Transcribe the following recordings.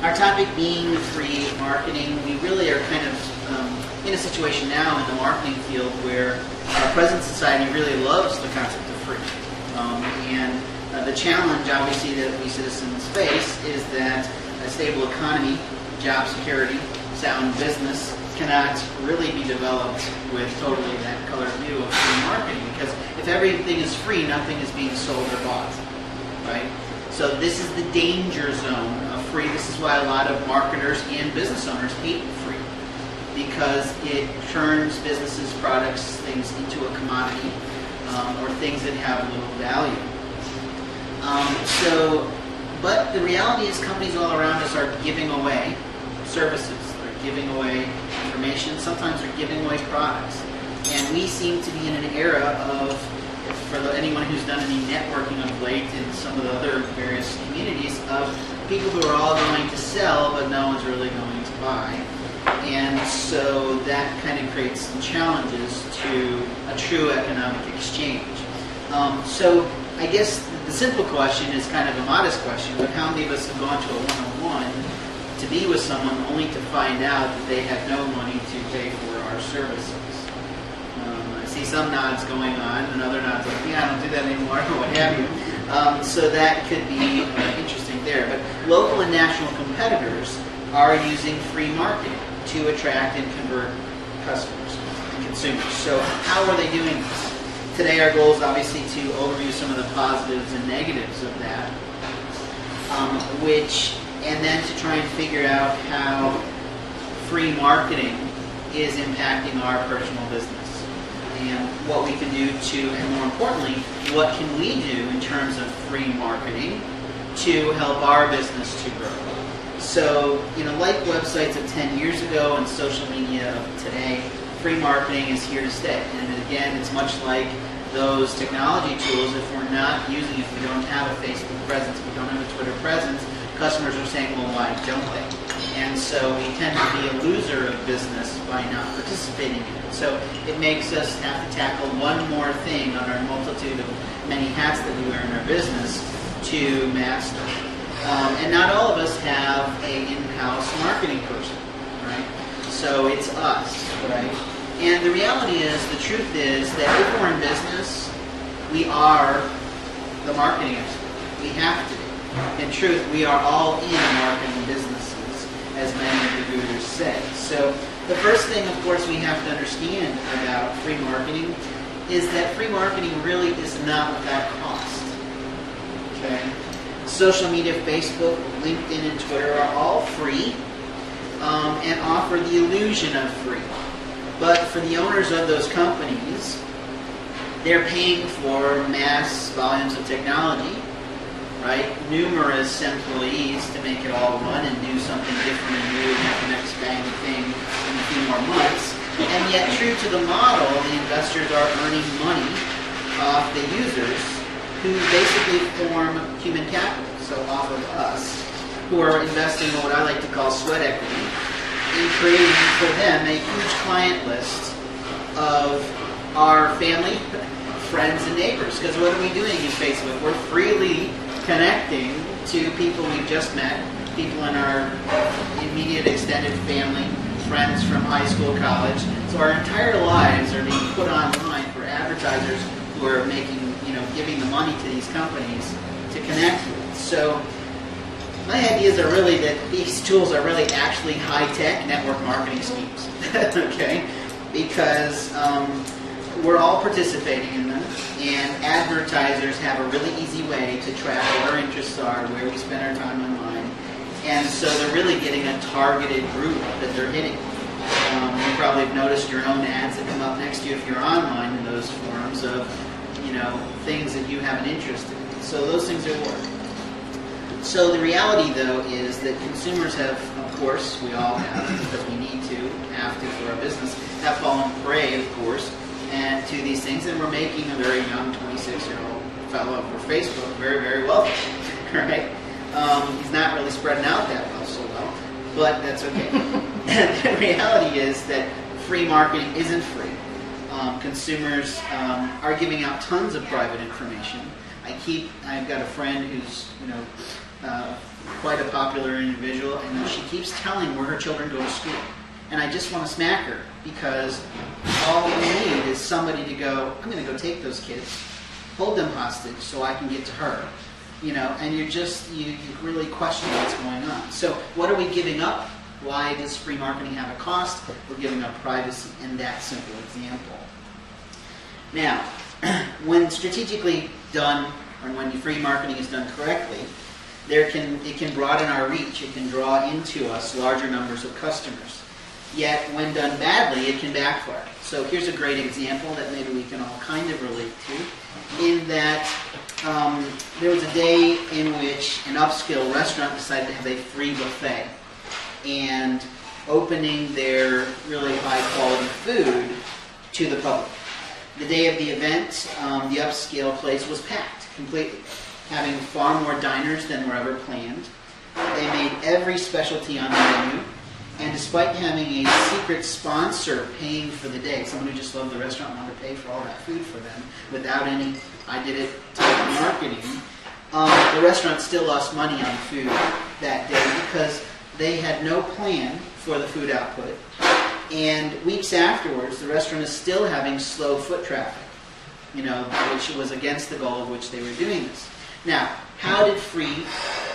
Our topic being free marketing, we really are kind of in a situation now in the marketing field where our present society really loves the concept of free. The challenge, obviously, that we citizens face is that a stable economy, job security, sound business cannot really be developed with totally that colored view of free marketing, because if everything is free, nothing is being sold or bought, right? So this is the danger zone of free. This is why a lot of marketers and business owners hate free, because it turns businesses, products, things into a commodity, or things that have little value. But the reality is companies all around us are giving away services. They're giving away information. Sometimes they're giving away products. And we seem to be in an era of, for anyone who's done any networking of late in some of the other various communities, of people who are all going to sell, but no one's really going to buy. And so that kind of creates some challenges to a true economic exchange. So I guess the simple question is kind of a modest question, but how many of us have gone to a one-on-one to be with someone only to find out that they have no money to pay for our services? I see some nods going on, and other nods like, yeah, I don't do that anymore, or what have you. So that could be interesting there. But local and national competitors are using free marketing to attract and convert customers and consumers. So how are they doing this? Today our goal is obviously to overview some of the positives and negatives of that, and then to try and figure out how free marketing is impacting our personal business, and what we can do to, and more importantly, what can we do in terms of free marketing to help our business to grow. So, like websites of 10 years ago and social media of today, free marketing is here to stay. And again, it's much like those technology tools. If we're not using it, if we don't have a Facebook presence, if we don't have a Twitter presence, customers are saying, well, why don't they? And so we tend to be a loser of business by not participating in it. So it makes us have to tackle one more thing on our multitude of many hats that we wear in our business to master. And not all of us have an in-house marketing person, right? So it's us, right? And the reality is, the truth is that if we're in business, we are the marketing expert. We have to be. In truth, we are all in marketing businesses, as many of the gurus say. So the first thing, of course, we have to understand about free marketing is that free marketing really is not without cost. Okay? Social media, Facebook, LinkedIn, and Twitter are all free and offer the illusion of free. But for the owners of those companies, they're paying for mass volumes of technology, right? Numerous employees to make it all run and do something different and new and have the next bang thing in a few more months. And yet, true to the model, the investors are earning money off the users, who basically form human capital, so off of us, who are investing in what I like to call sweat equity, in creating for them a huge client list of our family, friends, and neighbors. Because what are we doing in Facebook? We're freely connecting to people we've just met, people in our immediate extended family, friends from high school, college. So our entire lives are being put online for advertisers who are making, giving the money to these companies to connect with. So my ideas are really that these tools are really actually high-tech network marketing schemes, okay? Because we're all participating in them, and advertisers have a really easy way to track what our interests are, where we spend our time online, and so they're really getting a targeted group that they're hitting. You probably have noticed your own ads that come up next to you if you're online in those forums of, things that you have an interest in. So those things are work. So the reality, though, is that consumers have, of course, we all have, because we have to for our business, have fallen prey, of course, and to these things, and we're making a very young 26-year-old fellow for Facebook very, very wealthy, right? He's not really spreading out that well, so well, but that's okay. The reality is that free marketing isn't free. Consumers are giving out tons of private information. I've got a friend who's, quite a popular individual, and she keeps telling where her children go to school. And I just want to smack her, because all we need is somebody to go, I'm going to go take those kids, hold them hostage so I can get to her. You know, and you really question what's going on. So what are we giving up? Why does free marketing have a cost? We're giving up privacy in that simple example. Now, when strategically done, or when free marketing is done correctly, it can broaden our reach. It can draw into us larger numbers of customers. Yet, when done badly, it can backfire. So here's a great example that maybe we can all kind of relate to, in that there was a day in which an upscale restaurant decided to have a free buffet, and opening their really high-quality food to the public. The day of the event, the upscale place was packed completely, having far more diners than were ever planned. They made every specialty on the menu, and despite having a secret sponsor paying for the day, someone who just loved the restaurant and wanted to pay for all that food for them, without any I did it type of marketing, the restaurant still lost money on food that day because they had no plan for the food output. And weeks afterwards, the restaurant is still having slow foot traffic, you know, which was against the goal of which they were doing this. Now, how did free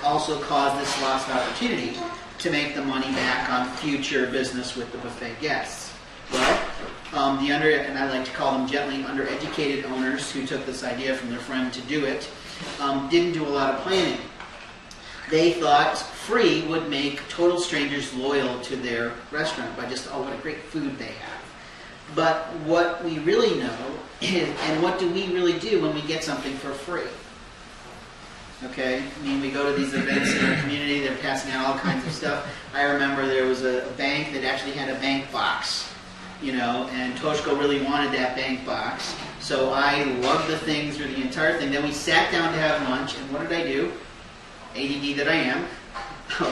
also cause this lost opportunity to make the money back on future business with the buffet guests? Well, and I like to call them gently undereducated owners who took this idea from their friend to do it, didn't do a lot of planning. They thought free would make total strangers loyal to their restaurant by just, oh, what a great food they have. But what we really know is, and what do we really do when we get something for free? Okay, I mean, we go to these events in our community, they're passing out all kinds of stuff. I remember there was a bank that actually had a bank box, you know, and Toshko really wanted that bank box. So I lugged the thing through the entire thing. Then we sat down to have lunch, and what did I do? ADD that I am.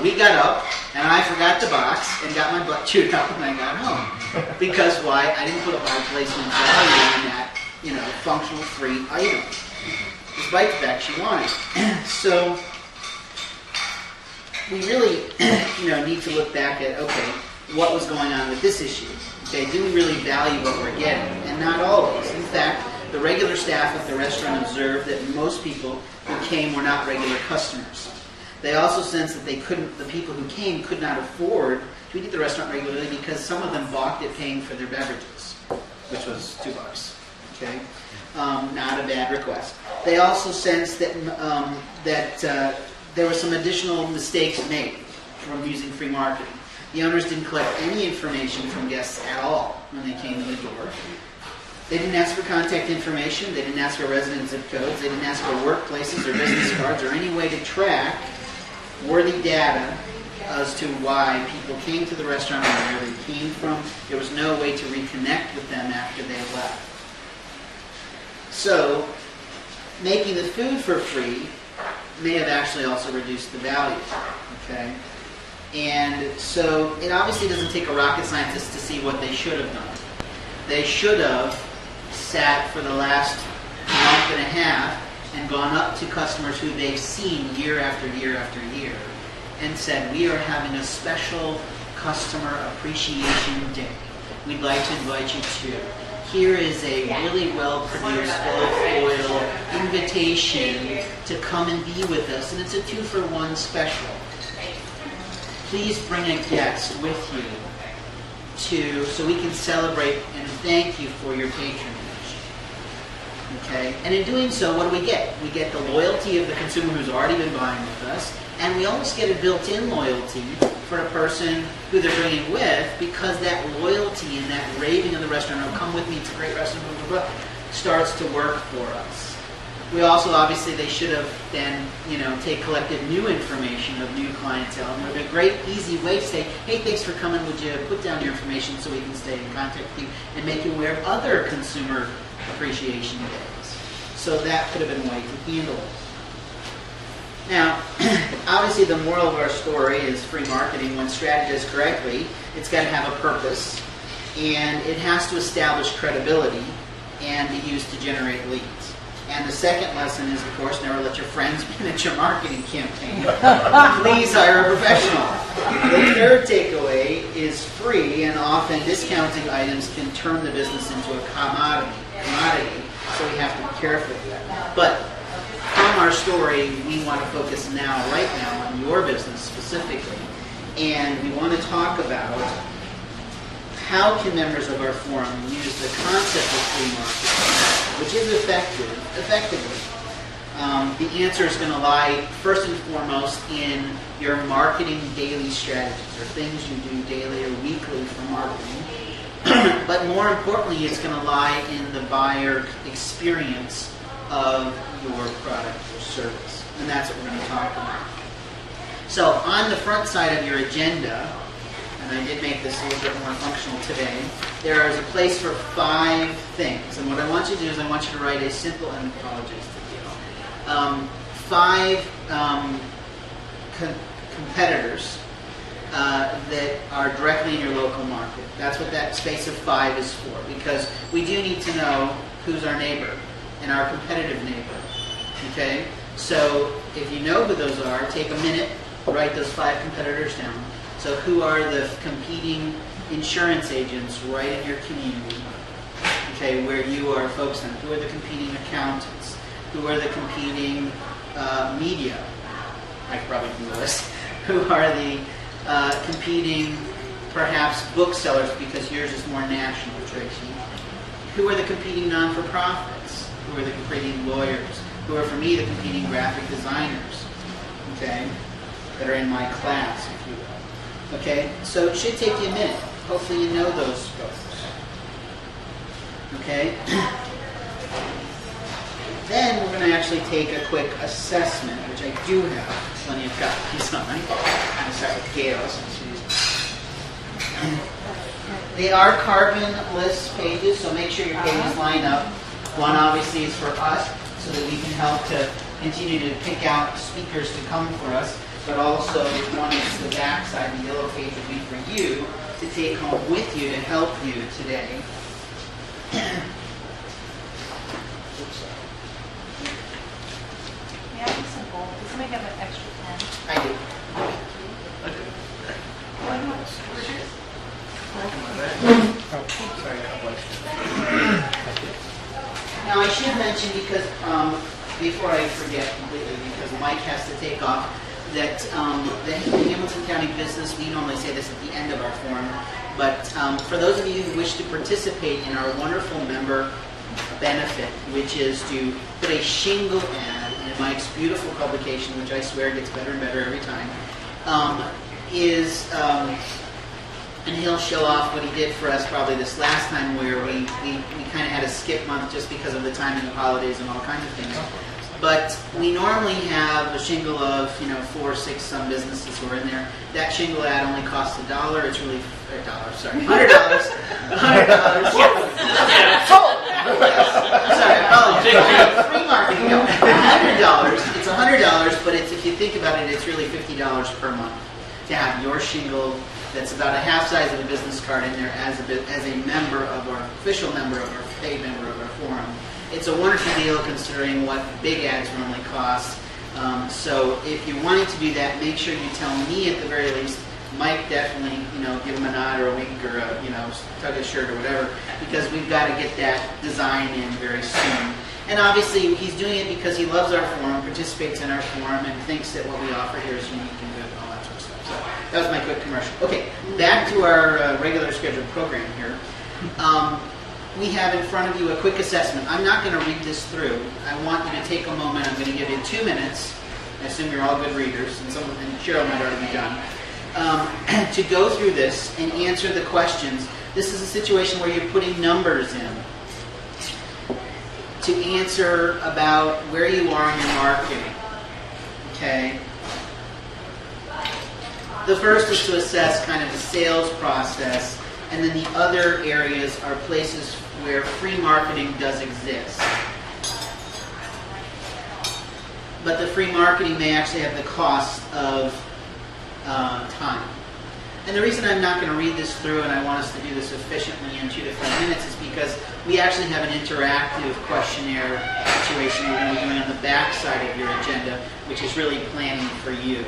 We got up, and I forgot the box, and got my butt chewed up when I got home. Because why? I didn't put a high placement value in that, you know, functional free item, despite the fact she wanted. So we really, you know, need to look back at, okay, what was going on with this issue? Okay, do we really value what we're getting? And not always. In fact, the regular staff at the restaurant observed that most people who came were not regular customers. They also sensed that the people who came could not afford to eat at the restaurant regularly because some of them balked at paying for their beverages, which was $2. Okay, not a bad request. They also sensed that there were some additional mistakes made from using free marketing. The owners didn't collect any information from guests at all when they came to the door. They didn't ask for contact information. They didn't ask for resident zip codes. They didn't ask for workplaces or business cards or any way to track worthy data as to why people came to the restaurant or where they came from. There was no way to reconnect with them after they left. So, making the food for free may have actually also reduced the value. Okay? And so, it obviously doesn't take a rocket scientist to see what they should have done. They should have sat for the last month and a half and gone up to customers who they've seen year after year after year and said, we are having a special customer appreciation day. We'd like to invite you to. Here is a really well-produced, well-foiled invitation to come and be with us, and it's a 2-for-1 special. Please bring a guest with you so we can celebrate and thank you for your patronage. Okay? And in doing so, what do we get? We get the loyalty of the consumer who's already been buying with us, and we almost get a built-in loyalty for a person who they're bringing with, because that loyalty and that raving of the restaurant, oh, come with me, it's a great restaurant, blah, blah, blah, starts to work for us. We also, obviously, they should have then, collected new information of new clientele. And it would be a great, easy way to say, hey, thanks for coming. Would you put down your information so we can stay in contact with you and make you aware of other consumer appreciation days? So that could have been a way to handle it. Now, obviously, the moral of our story is free marketing, when strategized correctly, it's got to have a purpose, and it has to establish credibility and be used to generate leads. And the second lesson is, of course, never let your friends manage your marketing campaign. Please hire a professional. The third takeaway is free and often discounting items can turn the business into a commodity. So we have to be careful with that. But from our story, we want to focus right now on your business specifically. And we want to talk about how can members of our forum use the concept of free marketing, which is effectively. The answer is going to lie first and foremost in your marketing daily strategies, or things you do daily or weekly for marketing. But more importantly, it's going to lie in the buyer experience of your product or service. And that's what we're going to talk about. So on the front side of your agenda, and I did make this a little bit more functional today, there is a place for 5 things. And what I want you to do is I want you to write a simple, and apologies to you, 5 competitors that are directly in your local market. That's what that space of 5 is for, because we do need to know who's our neighbor and our competitive neighbor. Okay? So if you know who those are, take a minute, write those 5 competitors down. So who are the competing insurance agents right in your community? Okay, where you are focused on. Who are the competing accountants? Who are the competing media? I could probably do the list. Who are the competing, perhaps, booksellers, because yours is more national, Tracy? Who are the competing non-for-profits? Who are the competing lawyers? Who are, for me, the competing graphic designers? Okay, that are in my class, if you will. Okay, so it should take you a minute. Hopefully you know those folks. Okay? Then we're going to actually take a quick assessment, which I do have plenty of copies on. I'm sorry, Gail, since they are carbon-less pages, so make sure your pages line up. One obviously is for us, so that we can help to continue to pick out speakers to come for us. But also one is the back side, the yellow page would be for you to take home with you to help you today. May I have some gold? Does somebody have an extra pen? I do. Now I should mention, because before I forget completely, because Mike has to take off, that the Hamilton County Business, we normally say this at the end of our forum, but for those of you who wish to participate in our wonderful member benefit, which is to put a shingle ad in Mike's beautiful publication, which I swear gets better and better every time, and he'll show off what he did for us probably this last time, where we kind of had a skip month just because of the timing of holidays and all kinds of things. But we normally have a shingle of 4 or 6 some businesses who are in there. That shingle ad only costs $1. It's really $100. $100. Sorry, I apologize. Free marketing. No, $100. It's $100, but if you think about it, it's really $50 per month to have your shingle that's about a half size of a business card in there as a member of our official member of our paid member of our forum. It's a wonderful deal considering what big ads normally cost. So if you're wanting to do that, make sure you tell me at the very least. Mike, definitely, give him a nod or a wink or tug his shirt or whatever, because we've got to get that design in very soon. And obviously, he's doing it because he loves our forum, participates in our forum, and thinks that what we offer here is unique and good and all that sort of stuff. So that was my quick commercial. Okay, back to our regular scheduled program here. We have in front of you a quick assessment. I'm not going to read this through. I want you to take a moment. I'm going to give you 2 minutes. I assume you're all good readers, and Cheryl might already be done. To go through this and answer the questions. This is a situation where you're putting numbers in to answer about where you are in your marketing. Okay? The first is to assess kind of the sales process, and then the other areas are places where free marketing does exist. But the free marketing may actually have the cost of time. And the reason I'm not going to read this through, and I want us to do this efficiently in 2 to 3 minutes, is because we actually have an interactive questionnaire situation we're going to be doing on the back side of your agenda, which is really planning for you.